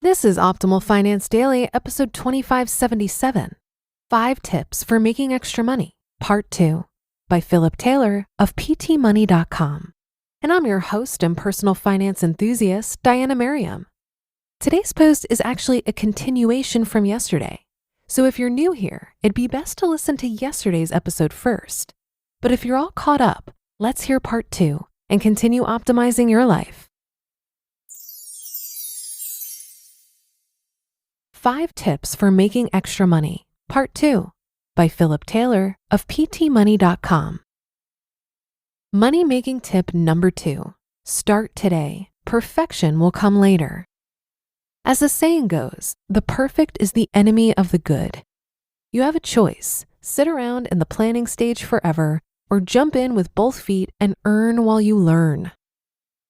This is Optimal Finance Daily, episode 2577, 5 Tips for Making Extra Money, Part 2, by Philip Taylor of ptmoney.com. And I'm your host and personal finance enthusiast, Diana Merriam. Today's post is actually a continuation from yesterday. So if you're new here, it'd be best to listen to yesterday's episode first. But if you're all caught up, let's hear Part 2 and continue optimizing your life. 5 Tips for Making Extra Money, Part 2, by Philip Taylor of ptmoney.com. Money-making tip number 2, start today. Perfection will come later. As the saying goes, the perfect is the enemy of the good. You have a choice: sit around in the planning stage forever or jump in with both feet and earn while you learn.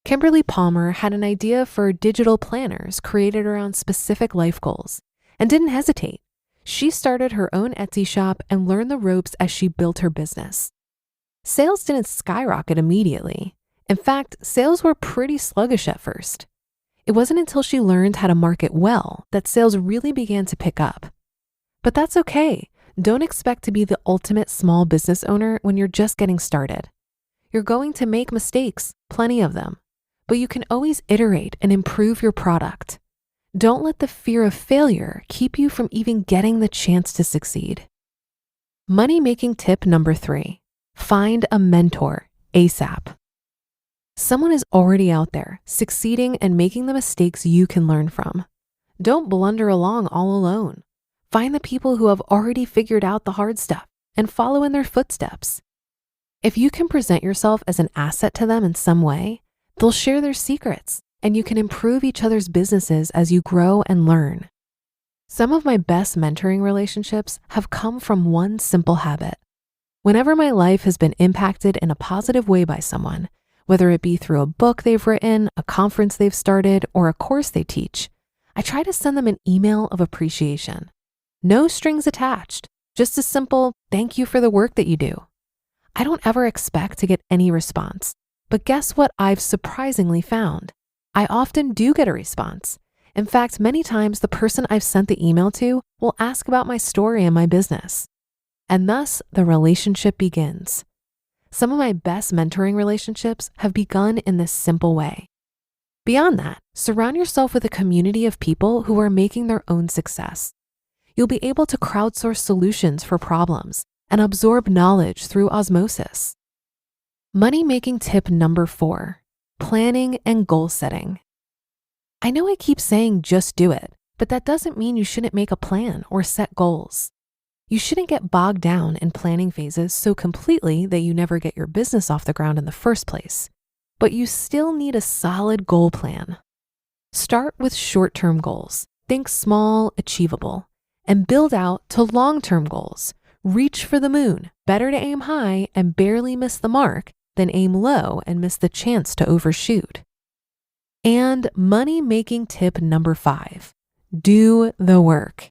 Kimberly Palmer had an idea for digital planners created around specific life goals and didn't hesitate. She started her own Etsy shop and learned the ropes as she built her business. Sales didn't skyrocket immediately. In fact, sales were pretty sluggish at first. It wasn't until she learned how to market well that sales really began to pick up. But that's okay. Don't expect to be the ultimate small business owner when you're just getting started. You're going to make mistakes, plenty of them. But you can always iterate and improve your product. Don't let the fear of failure keep you from even getting the chance to succeed. Money-making tip number 3, find a mentor ASAP. Someone is already out there, succeeding and making the mistakes you can learn from. Don't blunder along all alone. Find the people who have already figured out the hard stuff and follow in their footsteps. If you can present yourself as an asset to them in some way, they'll share their secrets, and you can improve each other's businesses as you grow and learn. Some of my best mentoring relationships have come from one simple habit. Whenever my life has been impacted in a positive way by someone, whether it be through a book they've written, a conference they've started, or a course they teach, I try to send them an email of appreciation. No strings attached, just a simple thank you for the work that you do. I don't ever expect to get any response. But guess what I've surprisingly found? I often do get a response. In fact, many times the person I've sent the email to will ask about my story and my business. And thus, the relationship begins. Some of my best mentoring relationships have begun in this simple way. Beyond that, surround yourself with a community of people who are making their own success. You'll be able to crowdsource solutions for problems and absorb knowledge through osmosis. Money-making tip number 4, planning and goal setting. I know I keep saying just do it, but that doesn't mean you shouldn't make a plan or set goals. You shouldn't get bogged down in planning phases so completely that you never get your business off the ground in the first place. But you still need a solid goal plan. Start with short-term goals. Think small, achievable, and build out to long-term goals. Reach for the moon. Better to aim high and barely miss the mark than aim low and miss the chance to overshoot. And money-making tip number 5, do the work.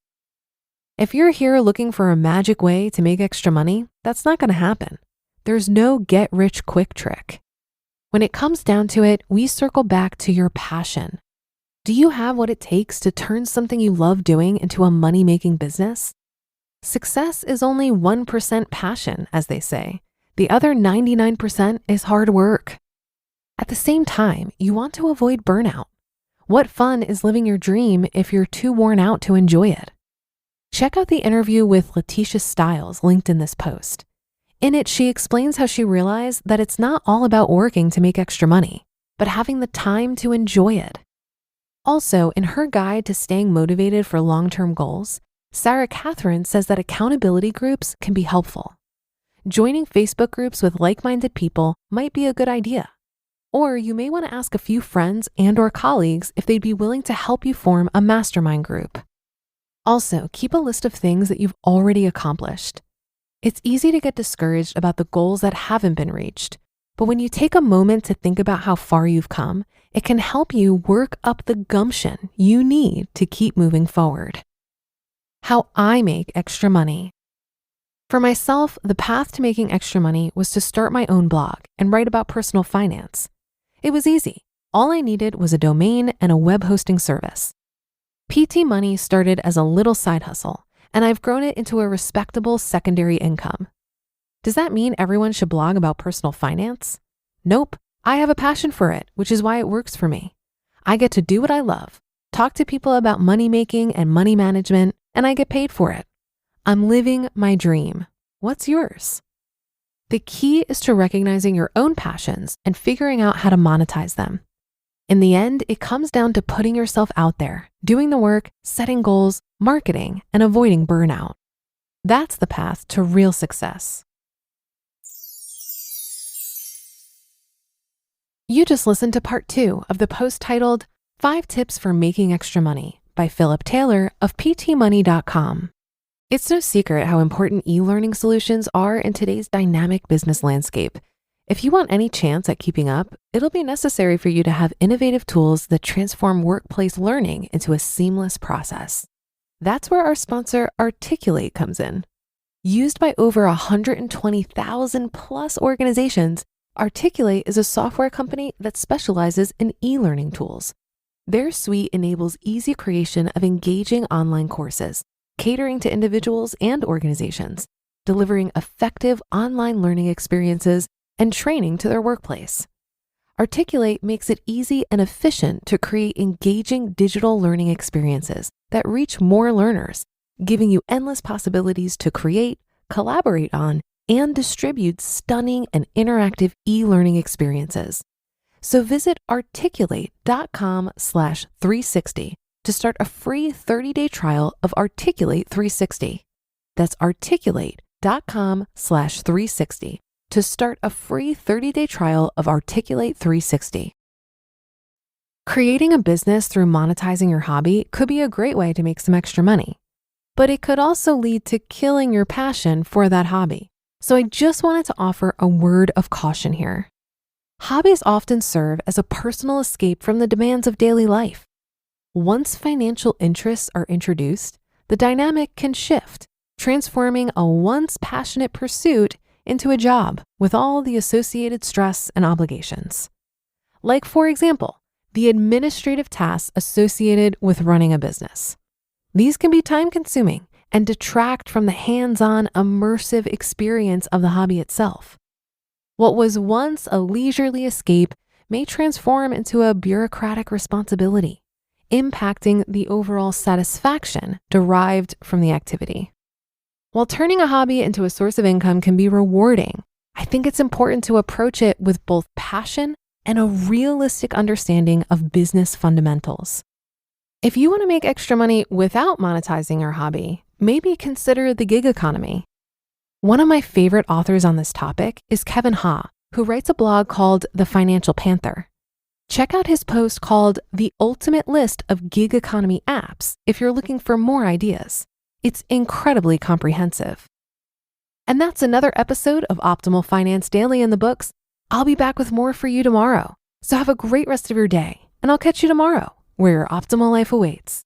If you're here looking for a magic way to make extra money, that's not going to happen. There's no get-rich-quick trick. When it comes down to it, we circle back to your passion. Do you have what it takes to turn something you love doing into a money-making business? Success is only 1% passion, as they say. The other 99% is hard work. At the same time, you want to avoid burnout. What fun is living your dream if you're too worn out to enjoy it? Check out the interview with Letitia Stiles linked in this post. In it, she explains how she realized that it's not all about working to make extra money, but having the time to enjoy it. Also, in her guide to staying motivated for long-term goals, Sarah Catherine says that accountability groups can be helpful. Joining Facebook groups with like-minded people might be a good idea. Or you may want to ask a few friends and/or colleagues if they'd be willing to help you form a mastermind group. Also, keep a list of things that you've already accomplished. It's easy to get discouraged about the goals that haven't been reached, but when you take a moment to think about how far you've come, it can help you work up the gumption you need to keep moving forward. How I make extra money. For myself, the path to making extra money was to start my own blog and write about personal finance. It was easy. All I needed was a domain and a web hosting service. PT Money started as a little side hustle, and I've grown it into a respectable secondary income. Does that mean everyone should blog about personal finance? Nope. I have a passion for it, which is why it works for me. I get to do what I love, talk to people about money making and money management, and I get paid for it. I'm living my dream. What's yours? The key is to recognizing your own passions and figuring out how to monetize them. In the end, it comes down to putting yourself out there, doing the work, setting goals, marketing, and avoiding burnout. That's the path to real success. You just listened to part 2 of the post titled 5 Tips for Making Extra Money by Philip Taylor of ptmoney.com. It's no secret how important e-learning solutions are in today's dynamic business landscape. If you want any chance at keeping up, it'll be necessary for you to have innovative tools that transform workplace learning into a seamless process. That's where our sponsor Articulate comes in. Used by over 120,000 plus organizations, Articulate is a software company that specializes in e-learning tools. Their suite enables easy creation of engaging online courses, catering to individuals and organizations, delivering effective online learning experiences and training to their workplace. Articulate makes it easy and efficient to create engaging digital learning experiences that reach more learners, giving you endless possibilities to create, collaborate on, and distribute stunning and interactive e-learning experiences. So visit articulate.com/360 to start a free 30-day trial of Articulate 360. That's articulate.com/360 to start a free 30-day trial of Articulate 360. Creating a business through monetizing your hobby could be a great way to make some extra money, but it could also lead to killing your passion for that hobby. So I just wanted to offer a word of caution here. Hobbies often serve as a personal escape from the demands of daily life. Once financial interests are introduced, the dynamic can shift, transforming a once passionate pursuit into a job with all the associated stress and obligations. Like, for example, the administrative tasks associated with running a business. These can be time-consuming and detract from the hands-on, immersive experience of the hobby itself. What was once a leisurely escape may transform into a bureaucratic responsibility, impacting the overall satisfaction derived from the activity. While turning a hobby into a source of income can be rewarding, I think it's important to approach it with both passion and a realistic understanding of business fundamentals. If you want to make extra money without monetizing your hobby, maybe consider the gig economy. One of my favorite authors on this topic is Kevin Ha, who writes a blog called The Financial Panther. Check out his post called The Ultimate List of Gig Economy Apps if you're looking for more ideas. It's incredibly comprehensive. And that's another episode of Optimal Finance Daily in the books. I'll be back with more for you tomorrow. So have a great rest of your day, and I'll catch you tomorrow, where your optimal life awaits.